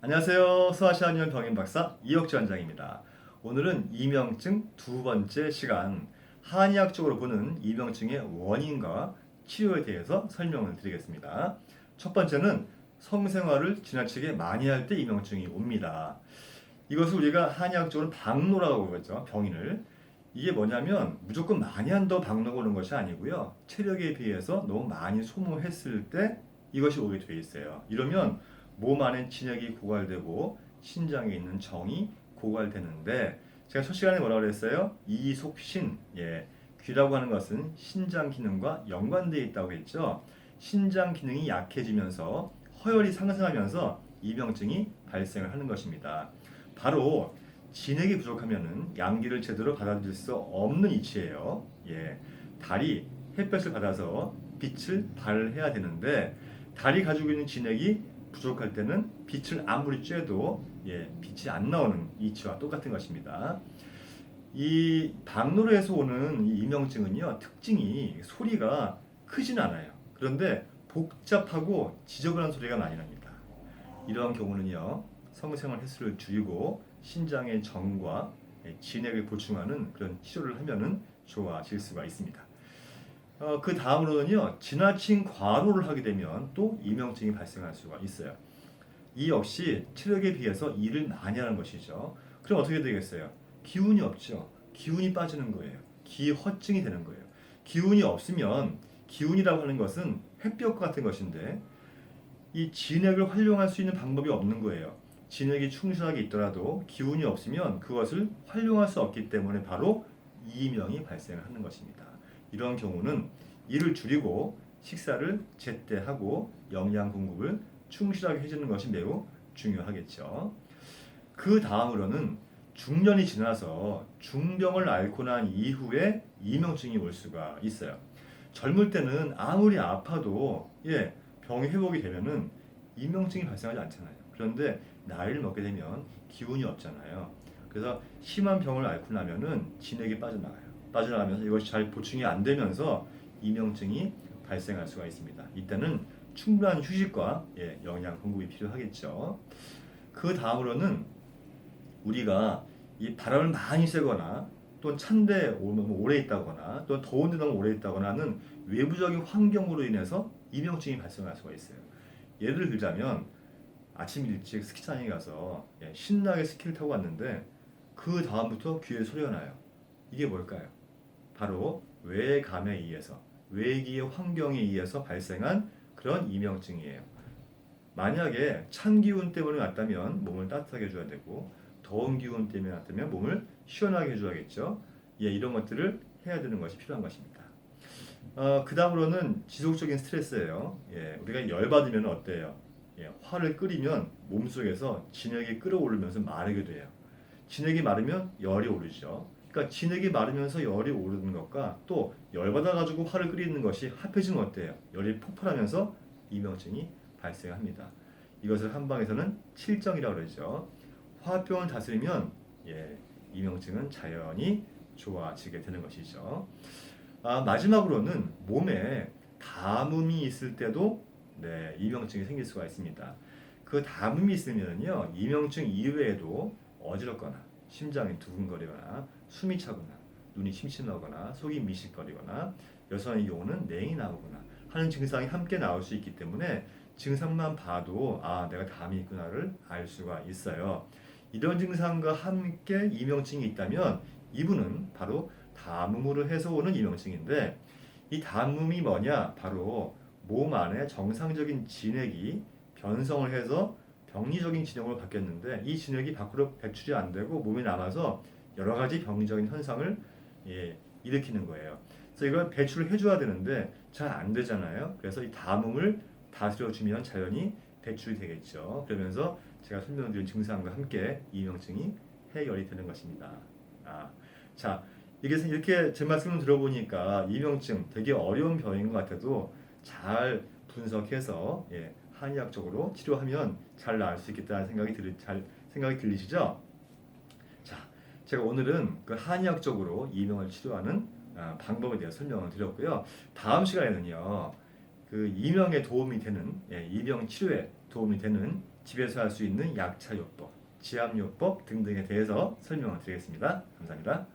안녕하세요. 소아시아니언 병인박사 이혁주 원장입니다. 오늘은 이명증 두 번째 시간, 한의학적으로 보는 이명증의 원인과 치료에 대해서 설명을 드리겠습니다. 첫 번째는 성생활을 지나치게 많이 할 때 이명증이 옵니다. 이것을 우리가 한의학적으로 박노라고 그러죠. 병인을. 이게 뭐냐면 무조건 많이 한다고 박노가 오는 것이 아니고요. 체력에 비해서 너무 많이 소모했을 때 이것이 오게 돼 있어요. 이러면 몸 안에 진액이 고갈되고 신장에 있는 정이 고갈되는데, 제가 첫 시간에 뭐라고 그랬어요? 이속신. 귀라고 하는 것은 신장 기능과 연관되어 있다고 했죠. 신장 기능이 약해지면서 허혈이 상승하면서 이병증이 발생을 하는 것입니다. 바로 진액이 부족하면은 양기를 제대로 받아들일 수 없는 이치예요. 달이 햇볕을 받아서 빛을 발해야 되는데, 달이 가지고 있는 진액이 부족할 때는 빛을 아무리 쬐도 빛이 안 나오는 이치와 똑같은 것입니다. 이 박노래에서 오는 이 이명증은요, 특징이 소리가 크진 않아요. 그런데 복잡하고 지저분한 소리가 많이 납니다. 이러한 경우는요, 성생활 횟수를 줄이고 신장의 정과 진액을 보충하는 그런 치료를 하면은 좋아질 수가 있습니다. 그 다음으로는요, 지나친 과로를 하게 되면 또 이명증이 발생할 수가 있어요. 이 역시 체력에 비해서 일을 많이 하는 것이죠. 그럼 어떻게 되겠어요? 기운이 없죠. 기운이 빠지는 거예요. 기허증이 되는 거예요. 기운이 없으면, 기운이라고 하는 것은 햇볕과 같은 것인데, 이 진액을 활용할 수 있는 방법이 없는 거예요. 진액이 충실하게 있더라도 기운이 없으면 그것을 활용할 수 없기 때문에 바로 이명이 발생하는 것입니다. 이런 경우는 일을 줄이고 식사를 제때 하고 영양 공급을 충실하게 해주는 것이 매우 중요하겠죠. 그 다음으로는 중년이 지나서 중병을 앓고 난 이후에 이명증이 올 수가 있어요. 젊을 때는 아무리 아파도 병이 회복이 되면은 이명증이 발생하지 않잖아요. 그런데 나이를 먹게 되면 기운이 없잖아요. 그래서 심한 병을 앓고 나면은 진액이 빠져나가요. 빠져나가면서 이것이 잘 보충이 안 되면서 이명증이 발생할 수가 있습니다. 이때는 충분한 휴식과 영양 공급이 필요하겠죠. 그 다음으로는 우리가 이 바람을 많이 쐬거나 또 찬데 오래 있다거나 또 더운 데 너무 오래 있다거나 하는 외부적인 환경으로 인해서 이명증이 발생할 수가 있어요. 예를 들자면 아침 일찍 스키장에 가서 신나게 스키를 타고 왔는데 그 다음부터 귀에 소리가 나요. 이게 뭘까요? 바로 외감에 의해서, 외기의 환경에 의해서 발생한 그런 이명증이에요. 만약에 찬 기운 때문에 왔다면 몸을 따뜻하게 해줘야 되고, 더운 기운 때문에 왔다면 몸을 시원하게 해줘야겠죠. 이런 것들을 해야 되는 것이 필요한 것입니다. 그 다음으로는 지속적인 스트레스예요. 우리가 열받으면 어때요? 화를 끓이면 몸속에서 진액이 끓어오르면서 마르게 돼요. 진액이 마르면 열이 오르죠. 그러니까 진액이 마르면서 열이 오르는 것과 또 열받아가지고 화를 끓이는 것이 합해지면 어때요? 열이 폭발하면서 이명증이 발생합니다. 이것을 한방에서는 칠정이라고 그러죠. 화병을 다스리면 이명증은 자연히 좋아지게 되는 것이죠. 마지막으로는 몸에 담음이 있을 때도 이명증이 생길 수가 있습니다. 그 담음이 있으면요, 이명증 이외에도 어지럽거나 심장이 두근거리거나 숨이 차거나 눈이 침침하거나 속이 미식거리거나 여성의 경우는 냉이 나오거나 하는 증상이 함께 나올 수 있기 때문에 증상만 봐도 내가 담이 있구나를 알 수가 있어요. 이런 증상과 함께 이명증이 있다면 이분은 바로 담음으로 해서 오는 이명증인데, 이 담음이 뭐냐? 바로 몸 안에 정상적인 진액이 변성을 해서 병리적인 진액으로 바뀌었는데 이 진액이 밖으로 배출이 안 되고 몸에 남아서 여러 가지 병리적인 현상을 일으키는 거예요. 그래서 이걸 배출을 해줘야 되는데 잘 안 되잖아요. 그래서 이 담음을 다스려주면 자연히 배출이 되겠죠. 그러면서 제가 설명드린 증상과 함께 이명증이 해결이 되는 것입니다. 자, 이렇게 제 말씀을 들어보니까 이명증 되게 어려운 병인 것 같아도 잘 분석해서 한의학적으로 치료하면 잘 나을 수 있겠다는 생각이 들리시죠? 자, 제가 오늘은 그 한의학적으로 이명을 치료하는 방법에 대해 설명을 드렸고요. 다음 시간에는요, 그 이명에 도움이 되는, 이명 치료에 도움이 되는 집에서 할 수 있는 약차요법, 지압요법 등등에 대해서 설명을 드리겠습니다. 감사합니다.